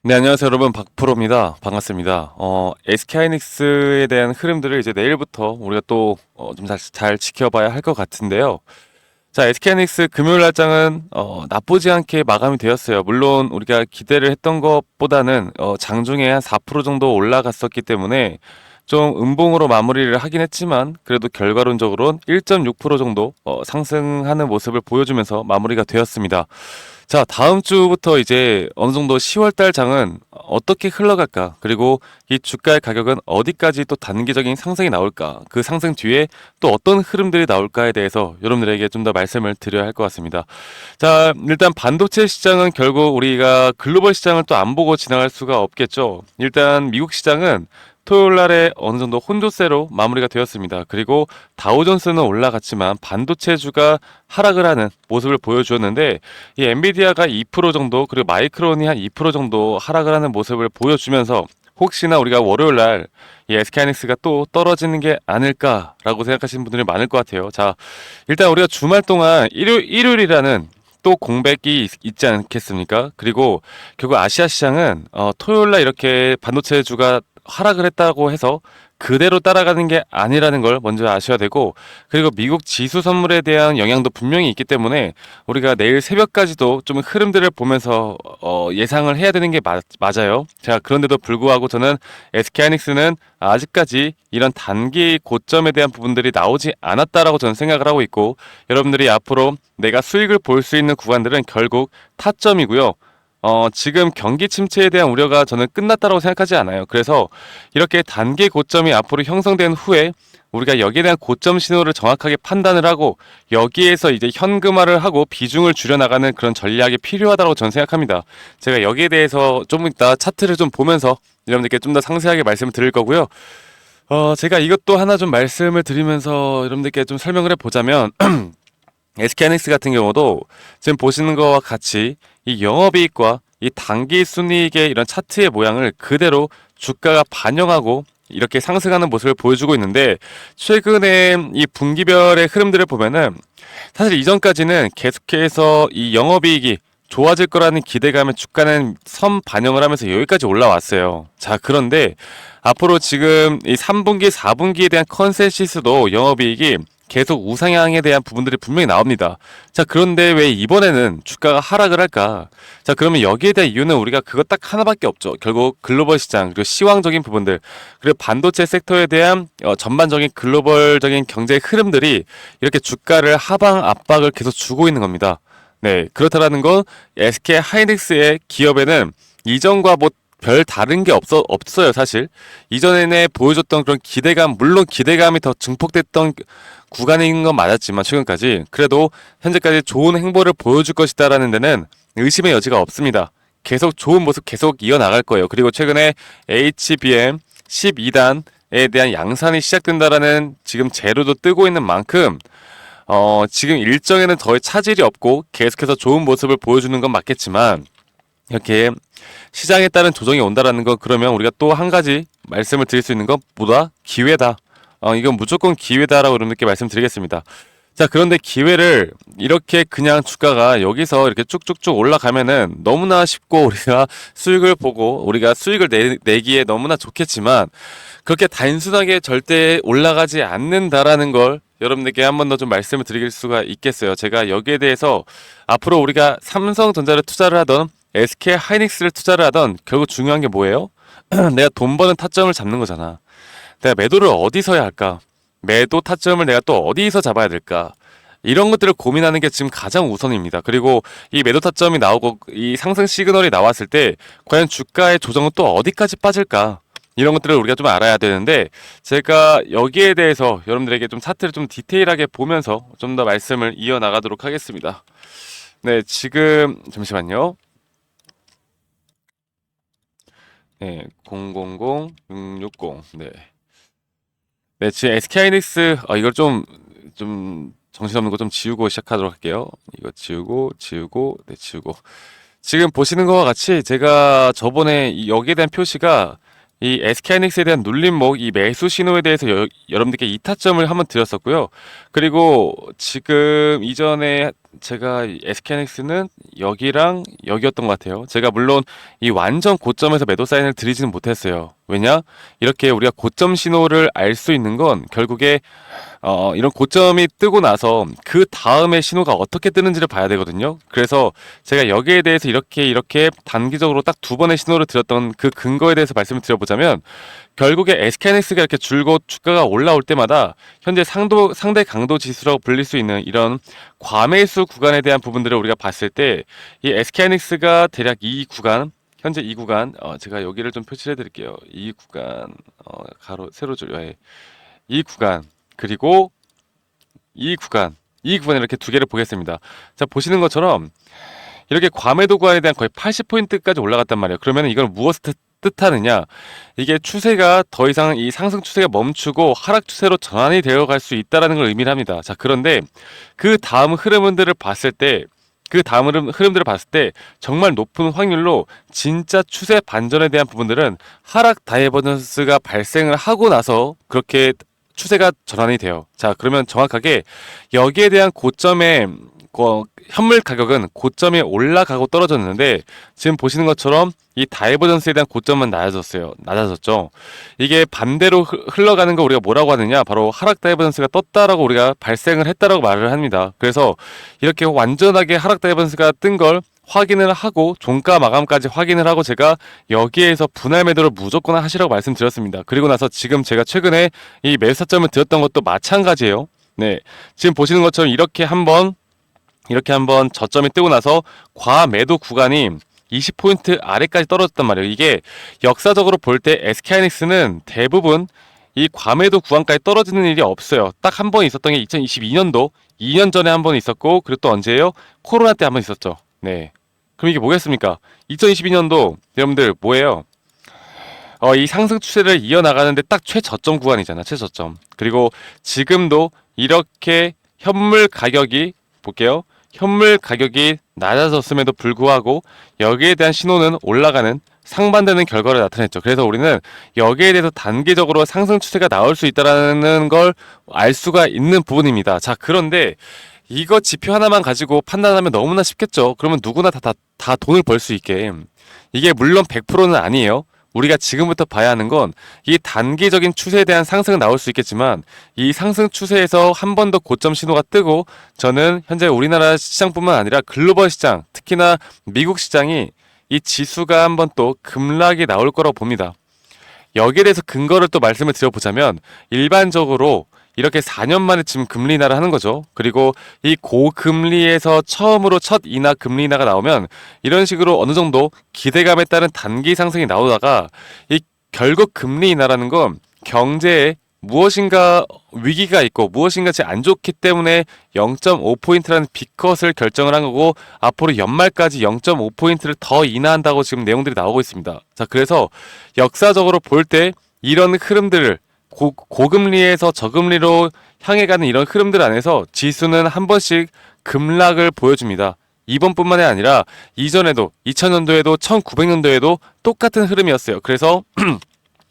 네, 안녕하세요, 여러분. 박프로입니다. 반갑습니다. SK하이닉스에 대한 흐름들을 이제 내일부터 우리가 또, 좀 잘 지켜봐야 할 것 같은데요. 자, SK하이닉스 금요일 날장은, 나쁘지 않게 마감이 되었어요. 물론 우리가 기대를 했던 것보다는, 장중에 한 4% 정도 올라갔었기 때문에 좀 음봉으로 마무리를 하긴 했지만, 그래도 결과론적으로는 1.6% 정도, 상승하는 모습을 보여주면서 마무리가 되었습니다. 자, 다음 주부터 이제 어느 정도 10월 달 장은 어떻게 흘러갈까? 그리고 이 주가의 가격은 어디까지 또 단기적인 상승이 나올까? 그 상승 뒤에 또 어떤 흐름들이 나올까에 대해서 여러분들에게 좀 더 말씀을 드려야 할 것 같습니다. 자, 일단 반도체 시장은 결국 우리가 글로벌 시장을 또 안 보고 지나갈 수가 없겠죠. 일단 미국 시장은 토요일 날에 어느 정도 혼조세로 마무리가 되었습니다. 그리고 다우존스는 올라갔지만 반도체주가 하락을 하는 모습을 보여주었는데 이 엔비디아가 2% 정도 그리고 마이크론이 한 2% 정도 하락을 하는 모습을 보여주면서 혹시나 우리가 월요일 날 이 SK하이닉스가 또 떨어지는 게 아닐까라고 생각하시는 분들이 많을 것 같아요. 자, 일단 우리가 주말 동안 일요일이라는 또 공백이 있지 않겠습니까? 그리고 결국 아시아 시장은 토요일 날 이렇게 반도체주가 하락을 했다고 해서 그대로 따라가는 게 아니라는 걸 먼저 아셔야 되고, 그리고 미국 지수 선물에 대한 영향도 분명히 있기 때문에 우리가 내일 새벽까지도 좀 흐름들을 보면서 예상을 해야 되는 게 맞아요. 자, 그런데도 불구하고 저는 SK하이닉스는 아직까지 이런 단기 고점에 대한 부분들이 나오지 않았다라고 저는 생각을 하고 있고, 여러분들이 앞으로 내가 수익을 볼 수 있는 구간들은 결국 타점이고요. 지금 경기 침체에 대한 우려가 저는 끝났다고 생각하지 않아요. 그래서 이렇게 단기 고점이 앞으로 형성된 후에 우리가 여기에 대한 고점 신호를 정확하게 판단을 하고 여기에서 이제 현금화를 하고 비중을 줄여나가는 그런 전략이 필요하다고 저는 생각합니다. 제가 여기에 대해서 좀 이따 차트를 좀 보면서 여러분들께 좀 더 상세하게 말씀을 드릴 거고요. 제가 이것도 하나 좀 말씀을 드리면서 여러분들께 좀 설명을 해보자면 SK하이닉스 같은 경우도 지금 보시는 것과 같이 이 영업이익과 이 단기 순이익의 이런 차트의 모양을 그대로 주가가 반영하고 이렇게 상승하는 모습을 보여주고 있는데, 최근에 이 분기별의 흐름들을 보면은 사실 이전까지는 계속해서 이 영업이익이 좋아질 거라는 기대감에 주가는 선 반영을 하면서 여기까지 올라왔어요. 자, 그런데 앞으로 지금 이 3분기, 4분기에 대한 컨센시스도 영업이익이 계속 우상향에 대한 부분들이 분명히 나옵니다. 자, 그런데 왜 이번에는 주가가 하락을 할까? 자, 그러면 여기에 대한 이유는 우리가 그거 딱 하나밖에 없죠. 결국 글로벌 시장, 그리고 시황적인 부분들, 그리고 반도체 섹터에 대한 전반적인 글로벌적인 경제 흐름들이 이렇게 주가를 하방 압박을 계속 주고 있는 겁니다. 네, 그렇다라는 건 SK 하이닉스의 기업에는 이전과 뭐 별 다른 게 없어요, 사실. 이전에 보여줬던 그런 기대감, 물론 기대감이 더 증폭됐던 구간인 건 맞았지만, 최근까지. 그래도 현재까지 좋은 행보를 보여줄 것이다라는 데는 의심의 여지가 없습니다. 계속 좋은 모습 계속 이어나갈 거예요. 그리고 최근에 HBM 12단에 대한 양산이 시작된다라는 지금 재료도 뜨고 있는 만큼, 지금 일정에는 더 차질이 없고 계속해서 좋은 모습을 보여주는 건 맞겠지만, 이렇게 시장에 따른 조정이 온다라는 거, 그러면 우리가 또 한 가지 말씀을 드릴 수 있는 건 뭐다? 기회다. 이건 무조건 기회다라고 여러분들께 말씀드리겠습니다. 자, 그런데 기회를 이렇게 그냥 주가가 여기서 이렇게 쭉쭉쭉 올라가면은 너무나 쉽고 우리가 수익을 보고 우리가 수익을 내기에 너무나 좋겠지만, 그렇게 단순하게 절대 올라가지 않는다라는 걸 여러분들께 한 번 더 좀 말씀을 드릴 수가 있겠어요. 제가 여기에 대해서 앞으로 우리가 삼성전자를 투자를 하던 SK 하이닉스를 투자를 하던 결국 중요한 게 뭐예요? 내가 돈 버는 타점을 잡는 거잖아. 내가 매도를 어디서 해야 할까? 매도 타점을 내가 또 어디서 잡아야 될까? 이런 것들을 고민하는 게 지금 가장 우선입니다. 그리고 이 매도 타점이 나오고 이 상승 시그널이 나왔을 때 과연 주가의 조정은 또 어디까지 빠질까? 이런 것들을 우리가 좀 알아야 되는데, 제가 여기에 대해서 여러분들에게 좀 차트를 좀 디테일하게 보면서 좀 더 말씀을 이어나가도록 하겠습니다. 네, 지금 잠시만요. 네, 000660. 네. 네, 지금 SK하이닉스, 이걸 좀, 정신없는 거 좀 지우고 시작하도록 할게요. 이거 지우고, 네, 지우고. 지금 보시는 것과 같이 제가 저번에 여기에 대한 표시가 이 SK하이닉스에 대한 눌림목, 이 매수 신호에 대해서 여러분들께 이타점을 한번 드렸었고요. 그리고 지금 이전에 제가 SK하이닉스는 여기랑 여기였던 것 같아요. 제가 물론 이 완전 고점에서 매도 사인을 드리지는 못했어요. 왜냐? 이렇게 우리가 고점 신호를 알 수 있는 건 결국에 이런 고점이 뜨고 나서 그 다음에 신호가 어떻게 뜨는지를 봐야 되거든요. 그래서 제가 여기에 대해서 이렇게 단기적으로 딱 두 번의 신호를 드렸던 그 근거에 대해서 말씀을 드려보자면 결국에 SK하이닉스가 이렇게 줄곧 주가가 올라올 때마다 현재 상대 강도 지수라고 불릴 수 있는 이런 과매수 구간에 대한 부분들을 우리가 봤을 때 이 SK하이닉스가 대략 이 구간 현재 이 구간 제가 여기를 좀 표시해 드릴게요. 이 구간 가로 세로 줄여요. 이 구간 그리고 이 구간에 이렇게 두 개를 보겠습니다. 자, 보시는 것처럼 이렇게 과매도 구간에 대한 거의 80포인트까지 올라갔단 말이에요. 그러면 이걸 무엇을 뜻하느냐? 이게 추세가 더 이상 이 상승 추세가 멈추고 하락 추세로 전환이 되어 갈 수 있다라는 걸 의미를 합니다. 자, 그런데 그 다음 흐름들을 봤을 때 흐름들을 봤을 때 정말 높은 확률로 진짜 추세 반전에 대한 부분들은 하락 다이버전스가 발생을 하고 나서 그렇게 추세가 전환이 돼요. 자, 그러면 정확하게 여기에 대한 고점의 현물 가격은 고점에 올라가고 떨어졌는데 지금 보시는 것처럼 이 다이버전스에 대한 고점은 낮아졌죠. 이게 반대로 흘러가는 거 우리가 뭐라고 하느냐? 바로 하락 다이버전스가 떴다라고 우리가 발생을 했다라고 말을 합니다. 그래서 이렇게 완전하게 하락 다이버전스가 뜬 걸 확인을 하고 종가 마감까지 확인을 하고 제가 여기에서 분할 매도를 무조건 하시라고 말씀드렸습니다. 그리고 나서 지금 제가 최근에 이 매수타점을 드렸던 것도 마찬가지예요. 네, 지금 보시는 것처럼 이렇게 한번 저점이 뜨고 나서 과매도 구간이 20포인트 아래까지 떨어졌단 말이에요. 이게 역사적으로 볼 때 SK하이닉스는 대부분 이 과매도 구간까지 떨어지는 일이 없어요. 딱 한 번 있었던 게 2022년도 2년 전에 한 번 있었고 그리고 또 언제예요? 코로나 때 한 번 있었죠. 네. 그럼 이게 뭐겠습니까? 2022년도 여러분들 뭐예요? 이 상승 추세를 이어나가는데 딱 최저점 구간이잖아. 최저점. 그리고 지금도 이렇게 현물 가격이 볼게요. 현물 가격이 낮아졌음에도 불구하고 여기에 대한 신호는 올라가는 상반되는 결과를 나타냈죠. 그래서 우리는 여기에 대해서 단기적으로 상승 추세가 나올 수 있다는 걸 알 수가 있는 부분입니다. 자, 그런데 이거 지표 하나만 가지고 판단하면 너무나 쉽겠죠. 그러면 누구나 다 돈을 벌 수 있게. 이게 물론 100%는 아니에요. 우리가 지금부터 봐야 하는 건 이 단기적인 추세에 대한 상승은 나올 수 있겠지만 이 상승 추세에서 한 번 더 고점 신호가 뜨고 저는 현재 우리나라 시장뿐만 아니라 글로벌 시장, 특히나 미국 시장이 이 지수가 한 번 또 급락이 나올 거라고 봅니다. 여기에 대해서 근거를 또 말씀을 드려보자면 일반적으로 이렇게 4년 만에 지금 금리 인하를 하는 거죠. 그리고 이 고금리에서 처음으로 첫 인하 금리 인하가 나오면 이런 식으로 어느 정도 기대감에 따른 단기 상승이 나오다가 이 결국 금리 인하라는 건 경제에 무엇인가 위기가 있고 무엇인가 제 안 좋기 때문에 0.5포인트라는 B컷을 결정을 한 거고 앞으로 연말까지 0.5포인트를 더 인하한다고 지금 내용들이 나오고 있습니다. 자, 그래서 역사적으로 볼 때 이런 흐름들을 고금리에서 저금리로 향해 가는 이런 흐름들 안에서 지수는 한 번씩 급락을 보여줍니다. 이번뿐만이 아니라 이전에도 2000년도에도 1900년도에도 똑같은 흐름이었어요. 그래서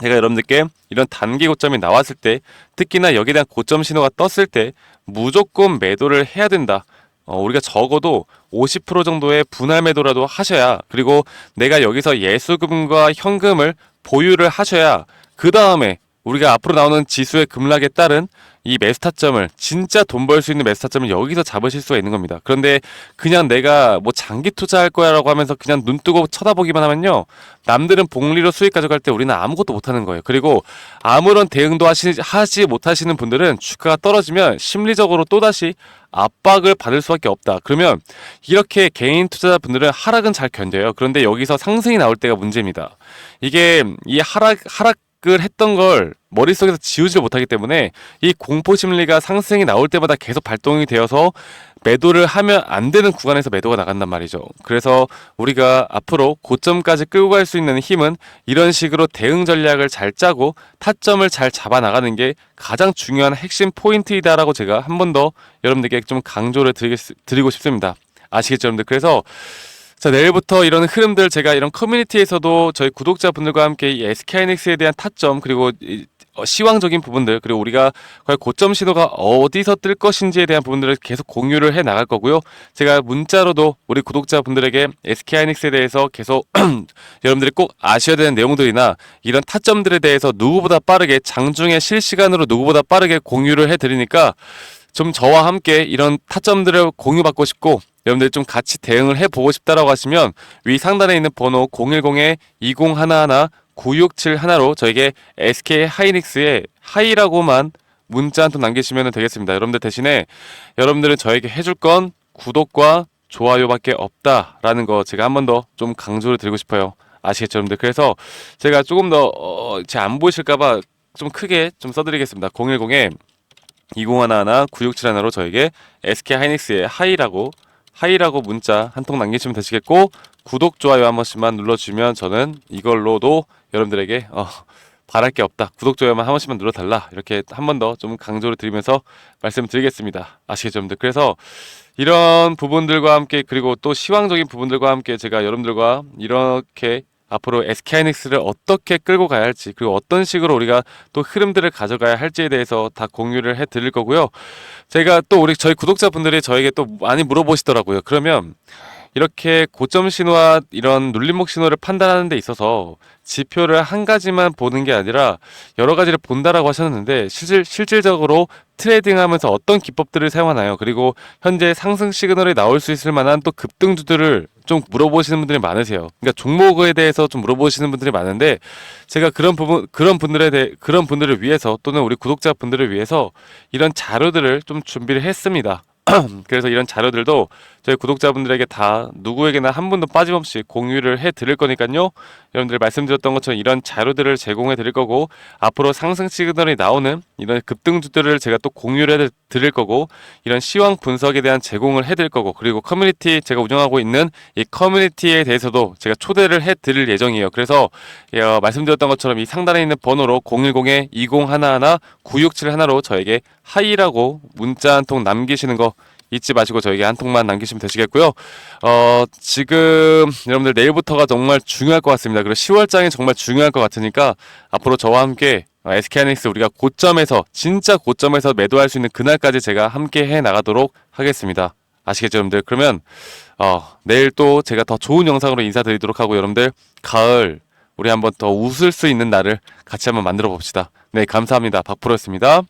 제가 여러분들께 이런 단기 고점이 나왔을 때 특히나 여기에 대한 고점 신호가 떴을 때 무조건 매도를 해야 된다. 우리가 적어도 50% 정도의 분할 매도라도 하셔야 그리고 내가 여기서 예수금과 현금을 보유를 하셔야 그 다음에 우리가 앞으로 나오는 지수의 급락에 따른 이 매수타점을 진짜 돈 벌 수 있는 매수타점을 여기서 잡으실 수가 있는 겁니다. 그런데 그냥 내가 뭐 장기 투자할 거야라고 하면서 그냥 눈 뜨고 쳐다보기만 하면요. 남들은 복리로 수익 가져갈 때 우리는 아무것도 못하는 거예요. 그리고 아무런 대응도 하지 못하시는 분들은 주가가 떨어지면 심리적으로 또다시 압박을 받을 수밖에 없다. 그러면 이렇게 개인 투자자분들은 하락은 잘 견뎌요. 그런데 여기서 상승이 나올 때가 문제입니다. 이게 이 하락을 했던 걸 머릿속에서 지우지 못하기 때문에 이 공포 심리가 상승이 나올 때마다 계속 발동이 되어서 매도를 하면 안 되는 구간에서 매도가 나간단 말이죠. 그래서 우리가 앞으로 고점까지 끌고 갈 수 있는 힘은 이런 식으로 대응 전략을 잘 짜고 타점을 잘 잡아 나가는 게 가장 중요한 핵심 포인트이다라고 제가 한 번 더 여러분들께 좀 강조를 드리고 싶습니다. 아시겠죠, 여러분들? 그래서 자, 내일부터 이런 흐름들 제가 이런 커뮤니티에서도 저희 구독자분들과 함께 이 SK하이닉스에 대한 타점 그리고 시황적인 부분들, 그리고 우리가 과연 고점 신호가 어디서 뜰 것인지에 대한 부분들을 계속 공유를 해 나갈 거고요. 제가 문자로도 우리 구독자분들에게 SK하이닉스에 대해서 계속 여러분들이 꼭 아셔야 되는 내용들이나 이런 타점들에 대해서 누구보다 빠르게 장중에 실시간으로 누구보다 빠르게 공유를 해 드리니까 좀 저와 함께 이런 타점들을 공유받고 싶고 여러분들 좀 같이 대응을 해보고 싶다라고 하시면 위 상단에 있는 번호 010-2011-9671로 저에게 SK 하이닉스의 하이라고만 문자 한 통 남기시면 되겠습니다. 여러분들 대신에 여러분들은 저에게 해줄 건 구독과 좋아요밖에 없다라는 거 제가 한 번 더 좀 강조를 드리고 싶어요. 아시겠죠, 여러분들? 그래서 제가 조금 더 제 안 보이실까봐 좀 크게 좀 써드리겠습니다. 010-2011-9671로 저에게 SK 하이닉스의 하이라고 문자 한 통 남기시면 되시겠고 구독, 좋아요 한 번씩만 눌러주시면 저는 이걸로도 여러분들에게 바랄 게 없다. 구독, 좋아요만 한 번씩만 눌러달라. 이렇게 한 번 더 좀 강조를 드리면서 말씀드리겠습니다. 아시겠죠, 여러분들? 그래서 이런 부분들과 함께 그리고 또 시황적인 부분들과 함께 제가 여러분들과 이렇게 앞으로 SK하이닉스를 어떻게 끌고 가야 할지 그리고 어떤 식으로 우리가 또 흐름들을 가져가야 할지에 대해서 다 공유를 해 드릴 거고요. 제가 또 우리 저희 구독자분들이 저에게 또 많이 물어보시더라고요. 그러면 이렇게 고점 신호와 이런 눌림목 신호를 판단하는 데 있어서 지표를 한 가지만 보는 게 아니라 여러 가지를 본다라고 하셨는데 실질적으로 트레이딩하면서 어떤 기법들을 사용하나요? 그리고 현재 상승 시그널이 나올 수 있을 만한 또 급등주들을 좀 물어보시는 분들이 많으세요. 그러니까 종목에 대해서 좀 물어보시는 분들이 많은데 제가 그런 분들을 위해서 또는 우리 구독자분들을 위해서 이런 자료들을 좀 준비를 했습니다. 그래서 이런 자료들도 저희 구독자분들에게 다 누구에게나 한 분도 빠짐없이 공유를 해 드릴 거니까요. 여러분들 말씀드렸던 것처럼 이런 자료들을 제공해 드릴 거고 앞으로 상승 시그널이 나오는 이런 급등주들을 제가 또 공유를 해 드릴 거고 이런 시황 분석에 대한 제공을 해 드릴 거고 그리고 커뮤니티 제가 운영하고 있는 이 커뮤니티에 대해서도 제가 초대를 해 드릴 예정이에요. 그래서 말씀드렸던 것처럼 이 상단에 있는 번호로 010-2011-9671로 저에게 하이라고 문자 한 통 남기시는 거 잊지 마시고 저에게 한 통만 남기시면 되시겠고요. 지금 여러분들 내일부터가 정말 중요할 것 같습니다. 그리고 10월장이 정말 중요할 것 같으니까 앞으로 저와 함께 SK하이닉스 우리가 고점에서 진짜 고점에서 매도할 수 있는 그날까지 제가 함께 해 나가도록 하겠습니다. 아시겠죠, 여러분들? 그러면 내일 또 제가 더 좋은 영상으로 인사드리도록 하고 여러분들 가을 우리 한번 더 웃을 수 있는 날을 같이 한번 만들어 봅시다. 네, 감사합니다. 박프로였습니다.